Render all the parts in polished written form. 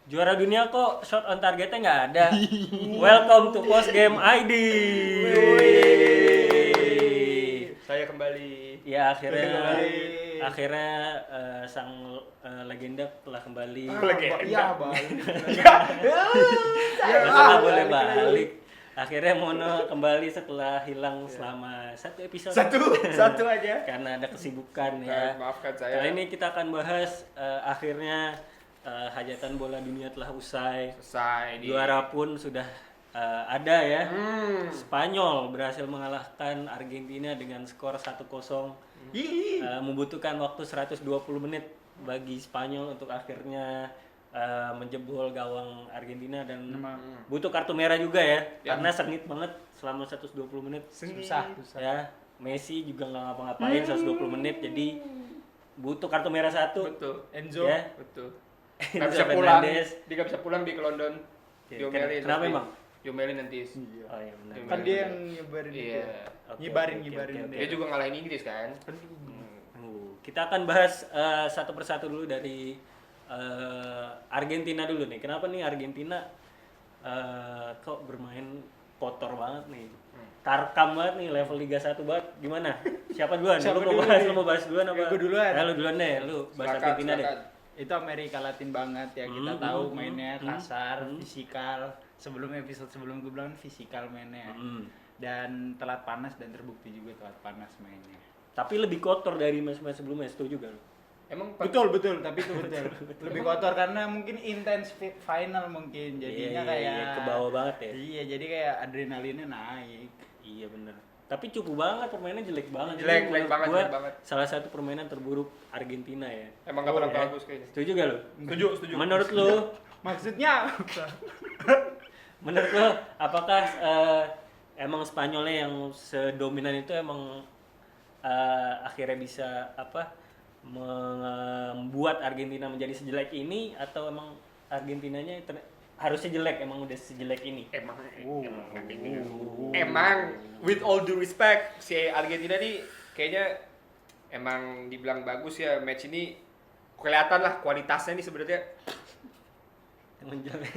Juara dunia kok shot on targetnya nggak ada. Welcome to Post Game ID. Saya kembali. Ya akhirnya Kembali. sang legenda telah kembali. Legenda. Iya, balik. Masa nggak boleh balik. Akhirnya Mono kembali setelah hilang selama satu episode. Satu aja. Karena ada kesibukan ya. Maafkan saya. Kali ini kita akan bahas akhirnya hajatan bola dunia telah usai. Selesai di Juara pun sudah ada ya. Hmm. Spanyol berhasil mengalahkan Argentina dengan skor 1-0. Membutuhkan waktu 120 menit bagi Spanyol untuk akhirnya menjebol gawang Argentina dan butuh kartu merah juga ya. Karena sengit banget selama 120 menit. Susah. Ya, Messi juga nggak ngapa-ngapain 120 menit, jadi butuh kartu merah satu. Betul. Enzo. Ya. Betul. Enzo Nggak bisa pulang. Fernandez. Dia nggak bisa pulang di ke London. Oke, Diomelin. kenapa nanti. emang? Diomelin nanti. Oh iya benar. Kan dia yang nyebarin itu. Iya. Oke, Nyebarin oke. Dia juga ngalahin Inggris kan. Kita akan bahas satu persatu dulu dari Argentina dulu nih. Kenapa nih Argentina kok bermain kotor banget nih? Tarkam banget nih, level Liga 1 banget. Gimana? Siapa duluan? Siapa Lu mau dulu bahas, nih? lu mau bahas duluan apa? Ya, gua duluan. Ya, lu duluan deh, lu bahas Silakan, Argentina deh. silakan. Itu Amerika Latin banget ya, kita tahu mainnya kasar, fisikal. Sebelum episode sebelum gue bilang fisikal mainnya. Dan telat panas dan terbukti juga telat panas mainnya. Tapi lebih kotor dari match-match sebelumnya, setuju gak lu? Emang Betul, tapi itu betul. Lebih kotor karena mungkin intense final mungkin jadinya kayak ke bawah banget ya. Iya, jadi kayak adrenalinnya naik. Iya bener. Tapi cukup banget, permainan jelek banget. Jelek Jadi menurut banget, gua jelek banget. Salah satu permainan terburuk Argentina ya. Emang nggak pernah ya. bagus kayaknya. Setuju gak lu? Setuju. Menurut lu, Maksudnya menurut lu apakah emang Spanyolnya yang sedominan itu emang akhirnya bisa membuat Argentina menjadi sejelek ini, atau emang Argentinanya harusnya jelek, emang udah sejelek ini? Emang with all due respect si Argentina nih kayaknya emang dibilang bagus ya, match ini kelihatan lah kualitasnya nih sebenarnya. Emang jelek.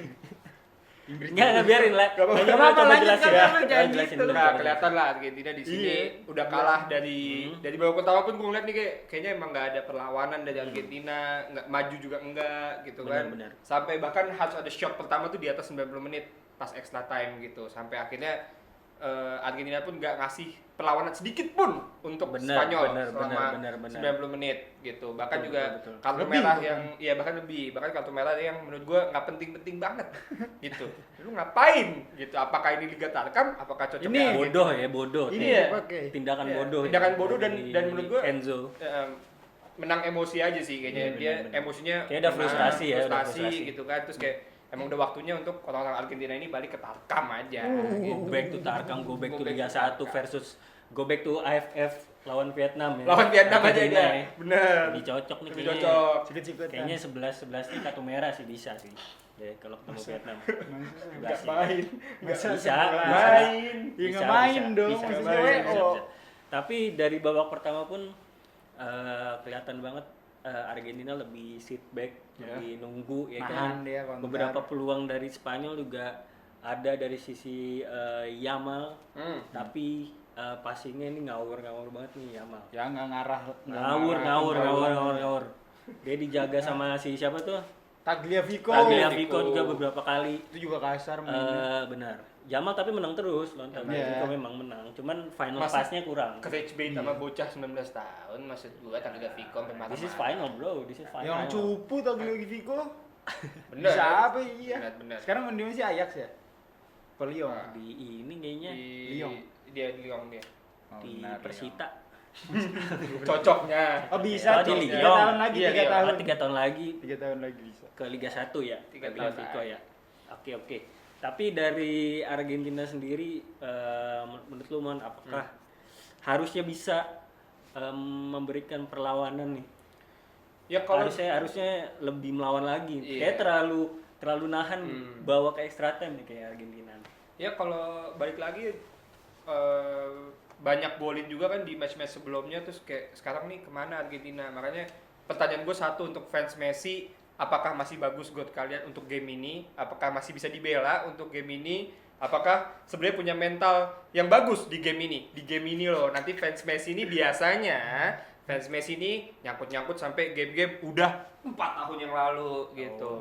Nggak biarin lah. Nggak apa-apa. Kayaknya Nggak apa-apa, coba lanjut, jelasin. nggak apa-apa, Coba jangan jelasin gitu. dulu. Nah, kelihatan lah Argentina di sini Iya. udah kalah dari babak pertama pun gue ngeliat nih kayaknya emang nggak ada perlawanan dari Argentina, nggak maju juga enggak gitu kan. Benar. Sampai bahkan harus ada shot pertama tuh di atas 90 menit pas extra time gitu. Sampai akhirnya Argentina pun nggak ngasih perlawanan sedikit pun untuk Spanyol selama 90 menit gitu. Bahkan Betul, juga betul. kartu Lebih, merah bahkan. yang ya bahkan kartu merah yang menurut gua nggak penting-penting banget gitu. Lu ngapain gitu? Apakah ini Liga Tarkam? Apakah cocok Ini ya? Bodoh. Ini Kayak ya. Oke. tindakan Iya, bodoh. tindakan ya, bodoh dan dari menurut gua Enzo. Menang emosi aja sih kayaknya. Iya, Dia benar. emosinya Kayak ada menang, frustrasi ya, udah frustrasi frustrasi. gitu kan. Terus kayak emang udah waktunya untuk orang-orang Argentina ini balik ke Tarkam aja gitu. Go back to Tarkam, go back to Go back Liga to 1 Tarkam. versus go back to AFF lawan Vietnam ya. Lawan Vietnam aja Argentina dia. ya. Bener. Lebih cocok nih Lebih kayaknya. cocok. sikit-sikit. Kayaknya 11 nih kartu merah sih bisa sih. Ya kalau ketemu Vietnam. Nggak main. Bisa. Main. Ya nggak main dong, Bisa. maksudnya WO. Tapi dari babak pertama pun kelihatan banget Argentina lebih sit back, lebih nunggu ya kan. Nahan dia, counter. Beberapa peluang dari Spanyol juga ada dari sisi Yamal, tapi passingnya ini ngawur banget nih Yamal. Ya nggak ngarah. Ngawur. Dia dijaga sama si siapa tuh? Tagliafico. Tagliafico juga beberapa kali. Itu juga kasar mainnya. Benar. Yamal tapi menang terus, lawan Tagliafico memang menang. Cuman final pass-nya kurang. Bait sama bocah 19 tahun maksud gua Tagliafico sampai marah. This is final, bro. This is final. Yang cupu Tagliafico. Bener. Bisa apa iya? Bener. Sekarang main di mana sih, Ajax ya? Lyon. Di ini kayaknya Lyon. Dia di Lyon dia. Oh, di benar, Persita. Cocoknya. Oh bisa Oh, di tuh, Lyon. 3 tahun lagi, Iya, 3 Lyon. tahun. 3 tahun lagi 3 tahun lagi bisa. ke Liga 1 ya. 3 tahun Tagliafico lagi. ya. Oke. Tapi dari Argentina sendiri menurut lu Mon, apakah harusnya bisa memberikan perlawanan nih? Ya kalau Harusnya lebih melawan lagi. Iya. Kayak terlalu nahan bawa ke extra time nih kayak Argentina. ya kalau balik lagi banyak golin juga kan di match-match sebelumnya, terus kayak sekarang nih kemana Argentina. Makanya pertanyaan gue satu untuk fans Messi, apakah masih bagus GOAT kalian untuk game ini, apakah masih bisa dibela untuk game ini, apakah sebenarnya punya mental yang bagus di game ini loh. Nanti fans Messi ini biasanya fans Messi ini nyangkut sampai game-game udah 4 tahun yang lalu gitu.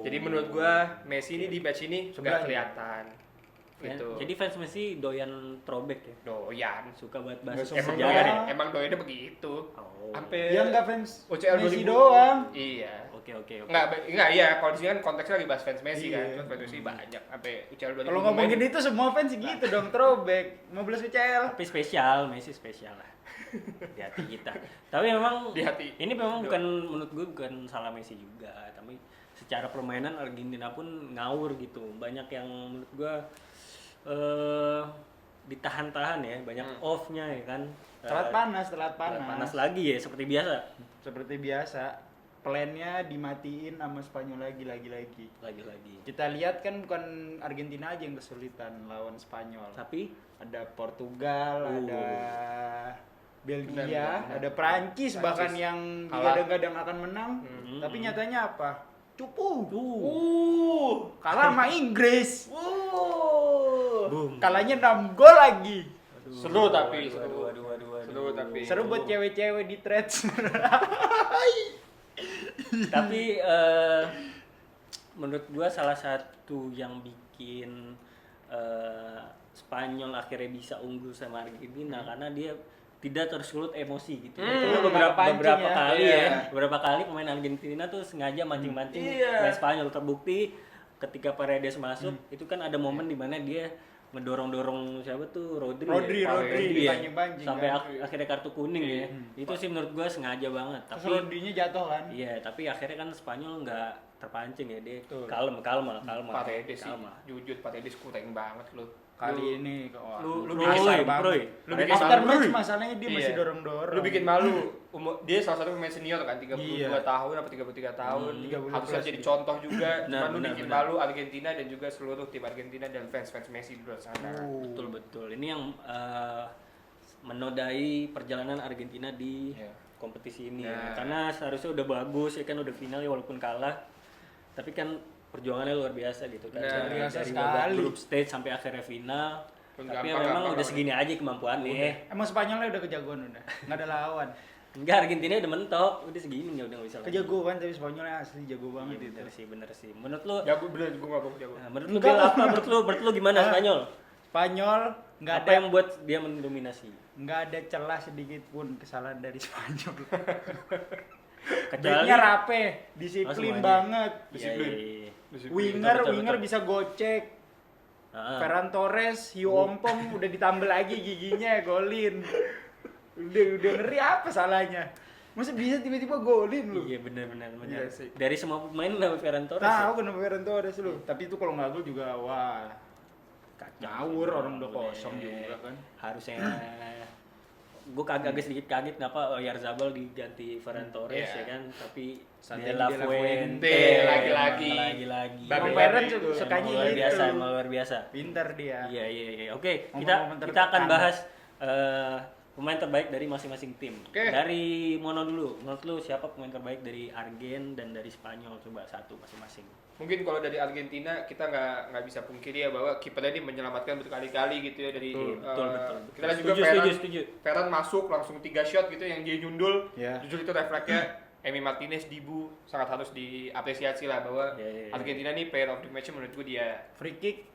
Jadi menurut gua Messi ini di match ini nggak kelihatan gitu. Jadi fans Messi doyan throwback ya? Doyan. Suka buat bahas Nggak Emang sejarah doyan, ya? emang doyannya begitu. Oh. Sampai Ya nggak fans OCL Messi 2000. doang. Iya. Oke. Enggak iya, kalau di sini kan konteksnya lagi bahas fans Messi kan. Iya. Terus fans Messi banyak sampai UCL 2000. Kalau ngomongin itu semua fans gitu dong, throwback 15 UCL. Tapi spesial, Messi spesial lah di hati kita. Tapi memang Di hati. ini memang bukan, menurut gue bukan salah Messi juga, tapi secara permainan Argentina pun ngawur gitu. Banyak yang menurut gue ditahan-tahan ya, banyak off-nya ya kan. Telat panas. Panas lagi ya seperti biasa. Seperti biasa, plannya dimatiin sama Spanyol lagi. Lagi. Kita lihat kan bukan Argentina aja yang kesulitan lawan Spanyol. Tapi Ada Portugal, ada Belgia, Benar. ada Prancis bahkan yang Kalah. digadang-gadang akan menang. Tapi nyatanya apa? Cupu. Kalah sama Inggris. Boom. Kalahnya 6 gol lagi. Seru tapi Aduh. seru tapi. Seru buat cewek-cewek di threads. Tapi menurut gua salah satu yang bikin Spanyol akhirnya bisa unggul sama Argentina karena dia tidak tersulut emosi gitu. Itu beberapa pancing ya. kali Iya. ya, beberapa kali pemain Argentina tuh sengaja mancing-mancing pemain Spanyol. Terbukti ketika Paredes masuk, itu kan ada momen di mana dia ngedorong-dorong siapa tuh Rodri Rodri, ya? dipancing-pancing Sampai kan. akhirnya kartu kuning ya. Itu sih menurut gua sengaja banget. Terus Tapi Rodrinya jatuh kan. iya, tapi akhirnya kan Spanyol nggak terpancing ya, dia Betul. kalem. Paredes sih, Kalem. jujur Paredes kurang banget lu. Kali ini lu bikin kasar malu, banget. Lu bikin After malu. match masalahnya dia Iya. masih dorong-dorong. Lu bikin malu. Dia salah satu pemain senior kan, 32 Iya. tahun apa 33 tahun. 30 Harusnya plus jadi gitu. contoh juga. Cuman lu Benar, bikin benar. malu Argentina dan juga seluruh tim Argentina dan fans Messi di luar sana. Betul. Ini yang menodai perjalanan Argentina di Iya. kompetisi ini Nah. ya. Karena seharusnya udah bagus ya kan, udah final ya walaupun kalah. Tapi kan perjuangannya luar biasa gitu kan. Nah, dari biasa dari sekali. babak grup stage sampai akhirnya final. Pun Tapi ya gampang, memang gampang udah segini aja kemampuannya. Emang Spanyolnya udah kejagoan udah. Enggak ada lawan. Enggak, Argentina udah mentok, udah segini ya udah nggak bisa lagi. Kejagoan tapi Spanyolnya asli jago banget Iya, itu. bener sih. Menurut lu, Jago bener, gue gak jago. menurut lu Bel, apa? Menurut lu gimana Spanyol? Spanyol nggak Apa ada yang buat dia mendominasi? nggak ada celah sedikit pun kesalahan dari Spanyol. Kecuali Backnya rapi, disiplin semuanya. banget. Disiplin. Winger bisa gocek. Ah. Ferran Torres, hiu ompong udah ditambal lagi giginya, golin. Udah ngeri apa salahnya? Masa bisa tiba-tiba golin lu? Iya benar. Iya sih. Dari semua pemain udah Ferran Torres. Tahu kenapa Ferran Torres lu? Tapi itu kalau nggak gol juga wah ngawur, orang udah kosong juga kan. Harusnya gue agak sedikit kaget kenapa Oyarzabal diganti Ferran Torres Iya. ya kan, tapi Santiago De La De La Fuente Fuente, lagi-lagi. Bang Babe- Ferran itu. sukanya luar gitu. biasa, emang luar biasa. Pintar dia. Iya. Oke, Momen-momen kita akan tertekan. bahas pemain terbaik dari masing-masing tim. Oke. Dari Mono dulu. Menurut lu siapa pemain terbaik dari Argen dan dari Spanyol? Coba satu masing-masing. Mungkin kalau dari Argentina kita nggak bisa pungkiri ya bahwa kipernya ini menyelamatkan berkali-kali gitu ya dari Betul. kita lihat juga Setuju. Ferran masuk langsung 3 shot gitu yang dia nyundul. Ya. Jujur itu refleksnya Emi Martinez, Dibu sangat harus diapresiasi lah bahwa Ya. Argentina nih player of the match menurut gue dia. Free kick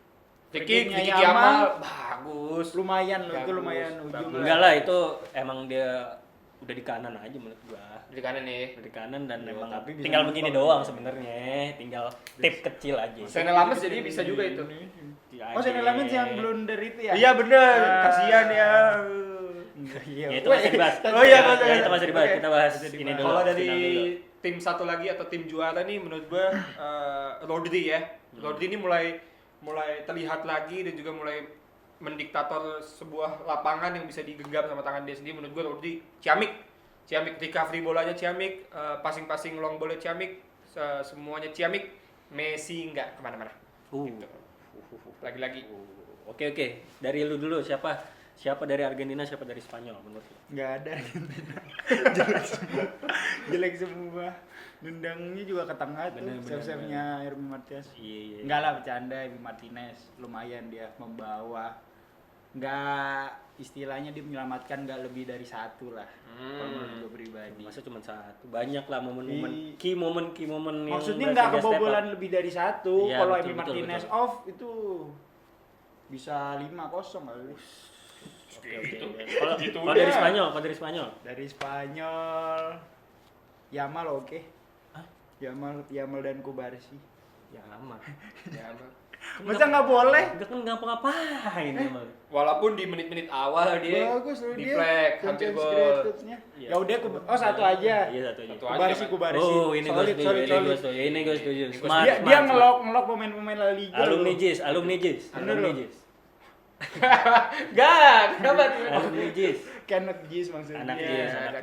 Ricky Yamal, Yamal bagus. lumayan loh, itu Bagus, lumayan ujung. bagus. Enggak lah, itu emang dia udah di kanan aja menurut gua. Di kanan nih. Di kanan dan emang tapi bisa tinggal begini nonton. doang sebenarnya, tinggal tip kecil aja. Sena Lames jadi bisa juga itu. Oh, Sena Lames yang blunder itu ya? Iya bener, Ah. kasihan ya. Iya. Ya, itu masih dibahas. Oh iya, Ya, itu masih dibahas. Oke. Kita bahas Masih ini dibahas. dulu. Kalau dari final dulu. tim satu lagi atau tim juara nih menurut gua Rodri ya. Rodri ini mulai terlihat lagi dan juga mulai mendiktator sebuah lapangan yang bisa digenggam sama tangan dia sendiri. Menurut gua Rodri ciamik recovery bolanya ciamik, passing long bolanya ciamik, semuanya ciamik. Messi nggak kemana-mana. Gitu. Lagi-lagi. Oke. Dari lu dulu siapa Siapa dari Argentina, siapa dari Spanyol menurut lo? Nggak ada Argentina. Jelek semua. Nendangnya juga ke tengah tuh. Bener, Save-save-nya Hermi Martinez. Iya. Enggak lah, bercanda. Hermi Martinez lumayan dia membawa. Nggak, istilahnya dia menyelamatkan nggak lebih dari satu lah. Kalau menurut gue pribadi. Masa cuma satu? Banyak lah momen-momen key momen yang Maksudnya berhasil nggak dia step up. kebobolan lebih dari satu. Iya, Kalau betul, Hermi betul, Martinez betul. off itu bisa 5-0 kali. Oke. Gitu Kalau udah. dari Spanyol. Dari Spanyol Yamal oke. Hah? Yamal dan Kubarsi. Ya aman. Ya, Bang. Masa nggak boleh? Enggak kan ngapa-ngapain emang. Walaupun di menit-menit awal dia Bagus loh di dia. flag hampir Champions gol. Created-nya. Iya. Ya udah satu aja. Iya, satu aja. Satu aja, Kubarsi kan? Kubarsi. Oh, ini gue solid. setuju. Ini gue setuju. Smart, Dia smart, smart. ngelok pemain-pemain La Liga. Alumni loh. Jis. Bener loh. Gak, kenapa? Alumni Jis. Anak Jis maksudnya. Anak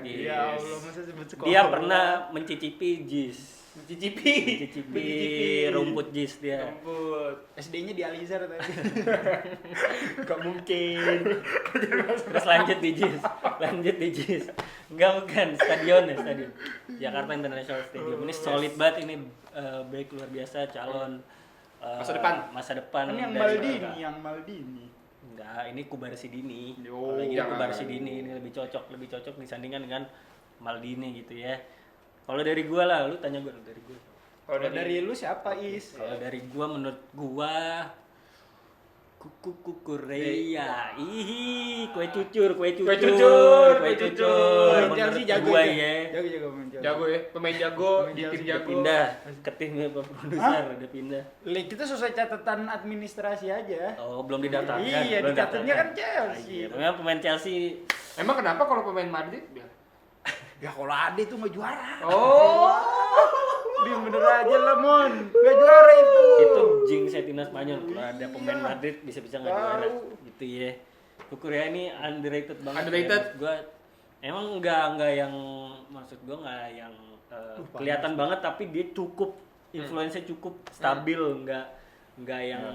Jis. Ya Allah, masa sebut sekolah. Dia pernah mencicipi Jis. Mencicipi Mencicipi rumput Jis dia. rumput. SD-nya di Alizar tadi. Gak mungkin. Terus lanjut di Jis. Enggak, bukan stadion. Jakarta International Stadium. Ini solid banget ini, baik luar biasa, calon masa depan Kan yang dari Maldini. Enggak, ini Kubarsi Dini. Yo, Kalau ini jangan. Kubarsi Dini ini lebih cocok disandingkan dengan Maldini gitu ya. Kalau dari gua lah, lu tanya gua dari gua. Kalau dari lu siapa, Is? Kalau dari gua, menurut gua Kukureya. Ih, kue cucur. Chelsea jago gua ya. ya. Jago main Chelsea. Jago ya, pemain jago, Pemain di tim Chelsea jago. Pindah ke tim produser, udah pindah. Kita sesuai catatan administrasi aja. Oh, belum didaftarkan. Iya, belum dicatatnya kan didaftarkan. Chelsea. Iya, memang pemain Chelsea. Emang kenapa kalau pemain Madrid? Ya kalau Ade tuh nggak juara. Oh, Dia bener aja lah, Mon. Nggak juara Itu jinx timnas Spanyol. Kalau ada pemain Madrid bisa-bisa nggak juara gitu ya. Kukurea ini underrated banget. Underrated. Ya. Gua emang nggak yang, maksud gua nggak yang kelihatan banget, tapi dia cukup influence-nya cukup stabil, nggak yang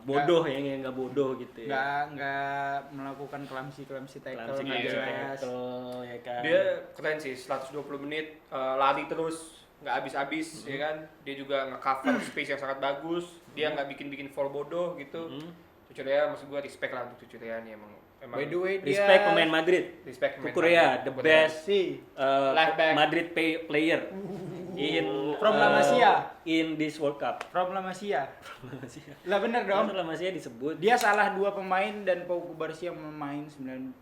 bodoh, yang nggak bodoh gitu ya. Nggak melakukan kelamsi tackle Langsung nggak aja jelas. tackle, ya kan. dia keren sih, 120 menit lari terus, nggak habis-habis, ya kan. Dia juga nge-cover space yang sangat bagus. Dia nggak bikin foul bodoh gitu. Cucurea, maksud gua respect lah untuk Cucurea nih, emang. By the way, Respect dia pemain Madrid. Respect pemain Kukurea, Madrid. the Kukurea. best sih Left back. Madrid player in From La Masia. in this World Cup. from La Masia. La Masia. Lah bener dong. Masa La Masia disebut. Dia salah 2 pemain dan Pau Kubarsi yang memain 90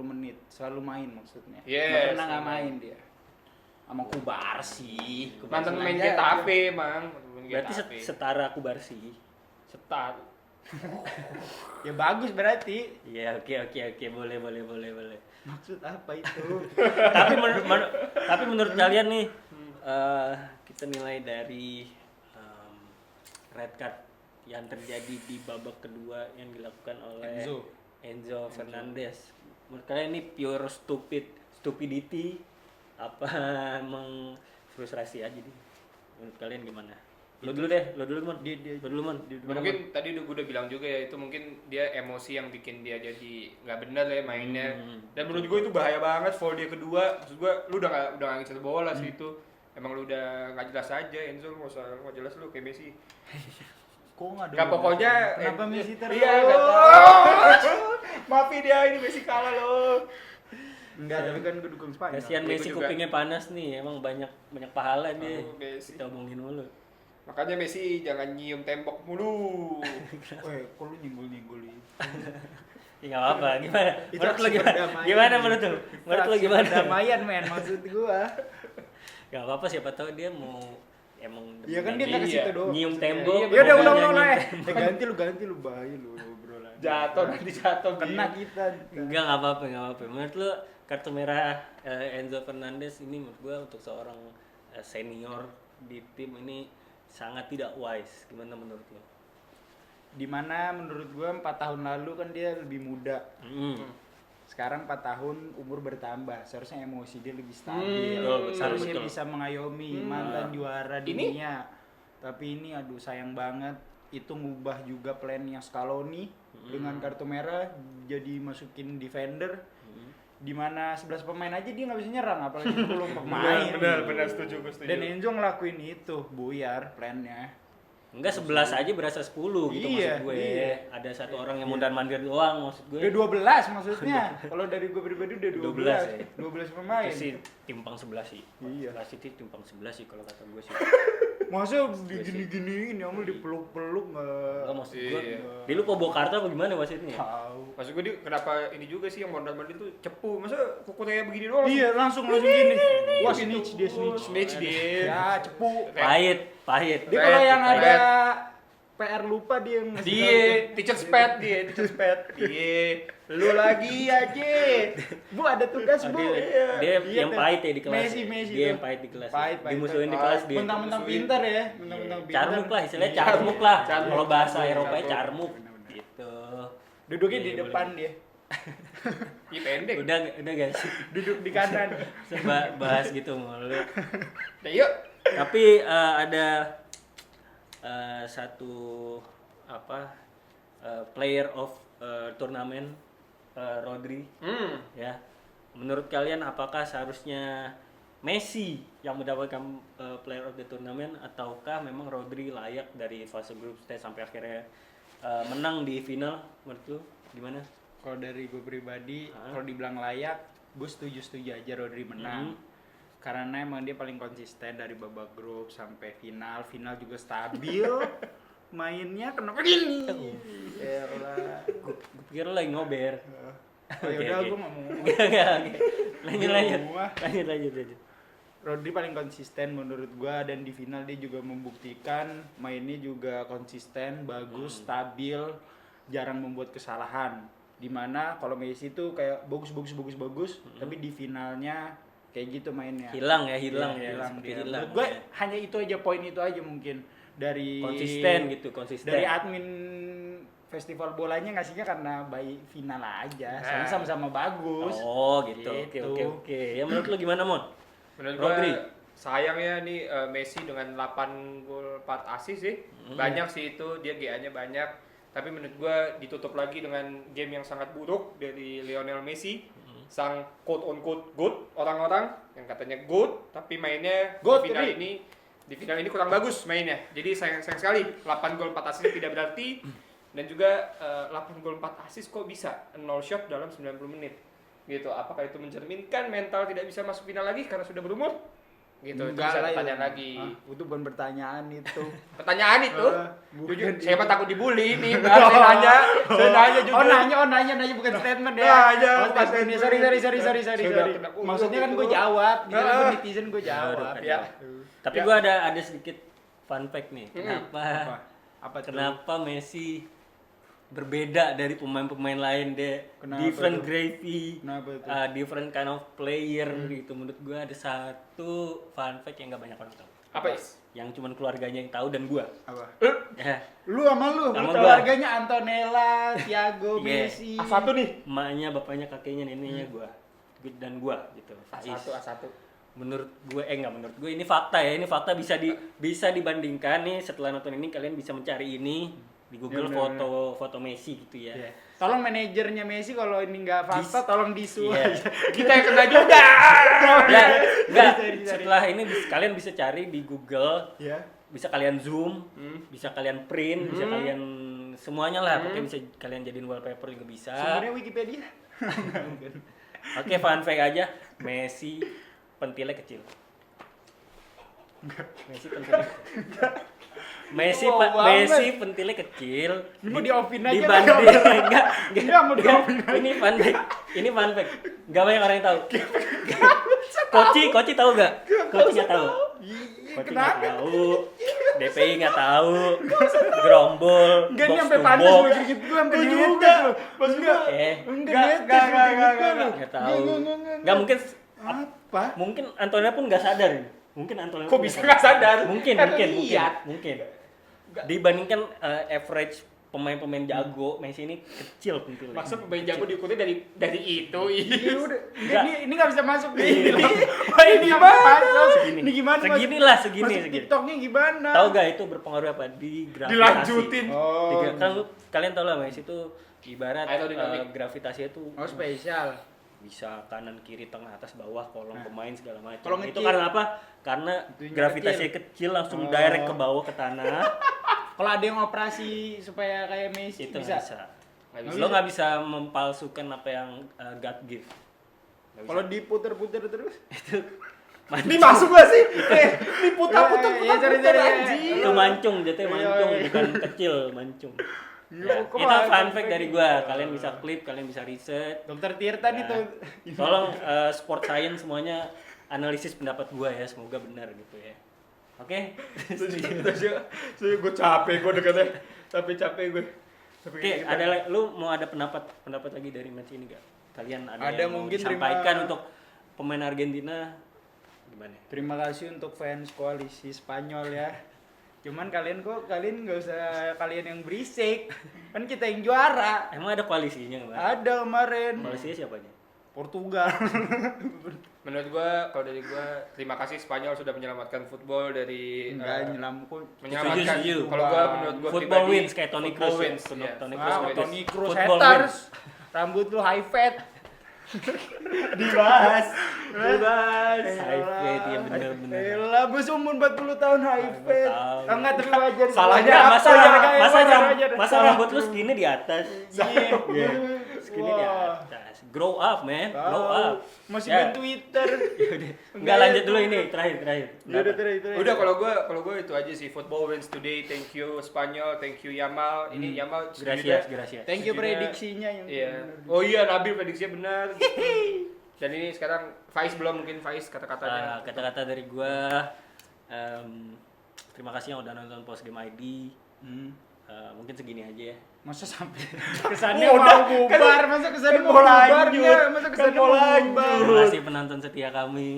menit. Selalu main maksudnya. Yes. Nggak pernah nggak main dia. Sama Kubarsi. Mantan pemain aja. Getafe, Mang. Berarti setara Kubarsi. Setar. Ya bagus berarti. Iya, oke, boleh. Maksud apa itu? Tapi menurut kalian nih, kita nilai dari red card yang terjadi di babak kedua yang dilakukan oleh Enzo Fernandez. Menurut kalian ini pure stupidity apa emang frustrasi aja nih? Menurut kalian gimana? Lo dulu Mon. Lo dulu Mon. Mungkin tadi gue udah bilang juga ya, itu mungkin dia emosi yang bikin dia jadi nggak benar ya mainnya. Dan menurut gue itu bahaya banget foul dia kedua. Maksud gue, lu udah nggak ngincer bola sih itu. Emang lu udah nggak jelas aja, Enzo, lu nggak jelas lu kayak Messi. Kok nggak ada? Nggak, pokoknya Kenapa Messi terus? Iya, nggak tahu. Maafin dia, ini Messi kalah lo. Enggak, tapi kan gue dukung Spanyol. Kasihan Itu Messi juga. kupingnya panas nih, emang banyak pahala dia. Messi. Kita omongin mulu. Makanya Messi jangan nyium tembok mulu. Weh, kok lu nyenggol-nyenggol itu? Ya nggak apa-apa, gimana? Itu Menurut lo aksi gimana? perdamaian. Gimana menurut lo? Menurut lo gimana? Perdamaian, men, maksud gua. Gak apa-apa, siapa tahu dia mau emang Iya kan dia nggak ke Iya. situ doang. nyium maksudnya. tembok. Ya udah ulang nyium lah. tembok. Ganti lu bahaya lu obrolan. Jatuh nanti jatuh. Kena kita. Enggak, nggak apa-apa. Menurut lo kartu merah Enzo Fernandez ini menurut gua untuk seorang senior di tim ini sangat tidak wise. Gimana menurut lo? Dimana menurut gua 4 tahun lalu kan dia lebih muda. Sekarang 4 tahun umur bertambah, seharusnya emosi dia lebih stabil. Seharusnya betul. bisa mengayomi mantan juara dunia. Tapi ini aduh sayang banget. itu ngubah juga plannya Scaloni dengan kartu merah jadi masukin defender di mana 11 pemain aja dia nggak bisa nyerang apalagi 10 pemain. Benar setuju. Dan Enzo ngelakuin itu buyar plannya. Enggak 11 aja berasa 10 gitu Iya, maksud gue. iya. Ada satu orang yang mondar-mandir doang maksud gue. Udah 12 maksudnya. Kalau dari gue pribadi udah 12. 12 ya. 12 pemain. Itu sih timpang 11 sih. Iya. Pasti timpang 11 sih kalau kata gue sih. Masa digini-giniin ya dipeluk-peluk Enggak maksud gue. Iya. Dia lu Pobokarta apa gimana maksudnya? tahu. Maksud gue kenapa ini juga sih yang mondar-mandir tuh cepu. Masa kukunya begini doang? Iya, langsung gini. Wah, snitch dia snitch. Snitch dia. Ya, cepu. Pahit. Dia kalau yang Pahit. ada PR lupa dia yang ngasih Dia, teacher pet. Lu lagi aja. tahu. Bu ada tugas, Bu. Dia Iya, yang tuh. pahit ya di kelas. Messi Dia tuh. yang pahit di kelas. Pahit. Dimusuhin di kelas dia. Mentang-mentang pintar ya, mentang-mentang pintar. Carmuk lah istilahnya Iya. carmuk lah. Carmuk. Kalau bahasa Carmuk. Eropa Carmuk. carmuk Benar-benar. gitu. Duduknya di Iya, depan dia. Ih pendek. Udah guys. Duduk di kanan. Bahas gitu mulu. Nah, yuk. Tapi ada satu player of turnamen Rodri ya. Menurut kalian apakah seharusnya Messi yang mendapatkan player of the tournament ataukah memang Rodri layak dari fase grup stage sampai akhirnya menang di final? Menurut lu gimana? Kalau dari gue pribadi, kalau dibilang layak, gue setuju aja Rodri menang. Karena emang dia paling konsisten dari babak grup sampai final. Final juga stabil. Mainnya kenapa gini? Elah. Gue pikir lu lagi ngober. Oh, yaudah Oke. gue ngomong. Lanjut. Rodri paling konsisten menurut gua dan di final dia juga membuktikan mainnya juga konsisten, bagus, stabil, jarang membuat kesalahan. Dimana kalau Messi tuh kayak bagus, tapi di finalnya kayak gitu mainnya. Hilang Iya, hilang dia. hilang. Menurut gua hanya itu aja, poin itu aja mungkin dari konsisten. Dari admin festival bolanya ngasihnya karena final aja, soalnya sama-sama bagus. Oh gitu. Gitu. Oke. Ya menurut lu gimana, Mon? Menurut Rodri. gue sayangnya nih Messi dengan 8 gol 4 assist sih. Banyak sih itu, dia GA-nya banyak. Tapi menurut gue ditutup lagi dengan game yang sangat buruk dari Lionel Messi. Sang quote on quote good orang-orang yang katanya good tapi mainnya Good, di final ini kurang bagus mainnya. Jadi sayang sekali 8 gol 4 assist tidak berarti, dan juga 8 gol 4 assist kok bisa 0 shot dalam 90 menit. Gitu. Apakah itu mencerminkan mental tidak bisa masuk final lagi karena sudah berumur? Gitu. Itu bisa pertanyaan lagi. Itu bukan pertanyaan itu. Pertanyaan itu. Bukan Jujur, itu. saya mah takut dibully nih. Saya nanya jujur. Nanya bukan statement ya. Nanya, Oh, bukan statement. statement. Sorry. Sudah kena Maksudnya kan gue itu. jawab, misalnya gue netizen gue jawab. Ya. Tapi Ya. gua ada sedikit fun fact nih. Apa tuh? Kenapa Messi berbeda dari pemain-pemain lain deh? Kenapa Different tuh? gravy, Kenapa tuh? different kind of player gitu. Menurut gua ada satu fun fact yang gak banyak orang tahu. Apa is? Yang cuman keluarganya yang tahu dan gua. Apa? Ya, Lu sama lu Sama gua. keluarganya Antonella, Thiago, Iya. Messi. A1 nih. emaknya, bapaknya, kakeknya, neneknya gua. Dan gua gitu. Faiz. A1. Menurut gue enggak menurut gue ini fakta ya, ini fakta bisa dibandingkan nih. Setelah nonton ini kalian bisa mencari ini di Google, Ya, foto Messi gitu ya. Iya. Tolong manajernya Messi kalau ini nggak fakta tolong disu Iya. aja. Kita yang kena juga. Ya, enggak. Sorry. Setelah ini kalian bisa cari di Google, Ya. bisa kalian zoom, bisa kalian print, bisa kalian semuanya lah, pokoknya bisa kalian jadiin wallpaper juga bisa. Sumbernya Wikipedia. Oke, fun fact aja, Messi pentilnya kecil. Wow banget. Messi pentilnya kecil. Ini mau di-off-in aja Dibanding Enggak mau di-off-in aja. Ini fun fact. Enggak banyak orang yang tahu. Koci tahu enggak? Koci enggak tahu. Koci enggak tahu. DPI enggak tahu. Gerombol. Enggak, ini box sampai to panas box. gue gitu gue sampai Gua juga. juga. Maksud gua. Enggak, Enggak tahu. Enggak mungkin. Apa? Mungkin Antonella pun nggak sadar ini. Mungkin Antonella Kok pun bisa nggak sadar? Mungkin. Kan lihat. Dibandingkan average pemain-pemain jago Messi ini kecil pentilnya. Maksud pemain jago diikuti dari itu. Iya udah. Enggak. Ini nggak bisa masuk nih. Ini nggak gimana? masuk. Segini. Ini gimana? Segini lah, segini, Masuk segini. TikToknya gimana? Tahu gak itu berpengaruh apa di gravitasi? Dilanjutin. Oh. Kan kalian tahu lah Messi itu ibarat Aerodinamik. gravitasinya tuh Oh spesial. bisa kanan kiri tengah atas bawah kolong pemain segala macam. Kalau Itu ngecil. karena apa? Karena Itunya gravitasinya kecil langsung Oh. direct ke bawah ke tanah. Kalau ada yang operasi supaya kayak Messi Itu bisa. nggak bisa. Nggak bisa. Lo nggak bisa mempalsukan apa yang God give. Nggak bisa. Kalau diputer-puter terus. Ini masuk gak sih? Ini putar-putar Iya, putar-putar cari-cari. anjing. Itu mancung, jatuhnya mancung, Iya, iya. bukan kecil, mancung. Iya, Ya, kok itu malah fun fact fun dari fact gua. gitu. Kalian bisa klip, kalian bisa riset. Dokter Tirta nih Ya. tuh. Tolong sport science semuanya analisis pendapat gua ya, semoga benar gitu ya. Oke. Saya gue capek gue dekatnya. Capek gue. Oke, lu mau ada pendapat lagi dari match ini gak? Kalian ada Ada yang mau mungkin disampaikan untuk pemain Argentina gimana? Terima kasih untuk fans koalisi Spanyol ya. Cuman kalian nggak usah kalian yang berisik. Kan kita yang juara. Emang ada koalisinya kemarin? Ada kemarin. Koalisinya siapa aja? Portugal. Menurut gue, kalau dari gue, terima kasih Spanyol sudah menyelamatkan football dari Enggak nyelam kok. menyelamatkan. Setuju. Kalau gue menurut gue Football pribadi, wins kayak Toni football Kroos. wins, ya. Toni Ah, Kroos. Toni Kroos Football haters. Rambut lu high fat. Dibahas. High fat, iya bener-bener. Elah, bos umur 40 tahun high fat. tahu. Enggak tapi wajar. Salahnya Ya, apa? masa rambut lu segini di atas. Iya. Segini di atas. Grow up, man. Grow up. Masih Ya. main Twitter. Enggak, lanjut dulu ini terakhir. Udah terakhir. Udah kalau gue itu aja sih, football wins today. Thank you Spanyol, thank you Yamal. Ini Yamal Gracias. Thank you sejujurnya- prediksinya yang Iya. benar. Oh iya, Nabil prediksinya benar. Dan ini sekarang Faiz belum, mungkin Faiz kata-katanya. Kata-kata dari gua, terima kasih yang udah nonton Post Game ID. Mungkin segini aja ya. Masa sampai kesannya Oh, udah, mau bubar, masa kesannya kan mau mau bubar lanjut. nggak? Masa kesannya Kan mau mau lanjut. bubar? Terima kasih penonton setia kami.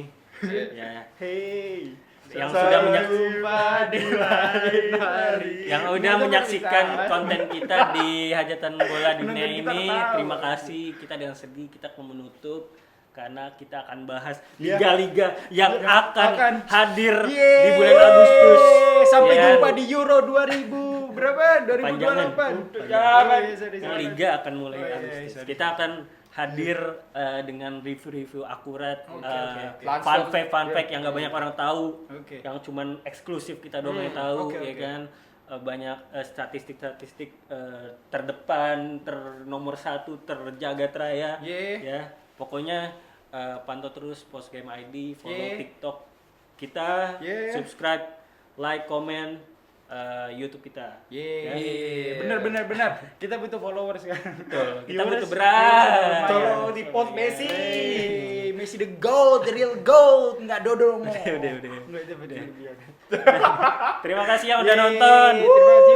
Ya. Hey, Yang sudah jumpa di lain hari. Yang udah Kita menyaksikan berpisah. konten kita di Hajatan Bola Dunia Penonton kita ini, ketawa. terima kasih. Kita dengan sedih kita mau menutup karena kita akan bahas Iya. liga-liga yang akan hadir Yeay. di bulan Agustus. Sampai Ya. jumpa di Euro 2000 berapa? 2028. Panjangan. Oh, iya, sorry. Liga akan mulai Oh, iya, Agustus. sorry. Kita akan hadir dengan review-review akurat, Oke. fun fact Iya. yang nggak banyak orang tahu, Oke. yang cuman eksklusif kita doang yang tahu, oke, ya oke. kan. Banyak statistik-statistik terdepan, nomor 1, terjaga teraya, Yeah. ya. Pokoknya pantau terus Post Game ID, follow Yeah. TikTok kita, Yeah. subscribe, like, comment YouTube kita. Yeay. Benar. Kita butuh followers kan. Betul. Kita Viewers, butuh berat. Tolong di post Messi. Hey, Messi the GOAT, the real GOAT, enggak dodong. Udah. Enggak itu benar. Terima kasih yang udah Yeay, nonton. Terima kasih.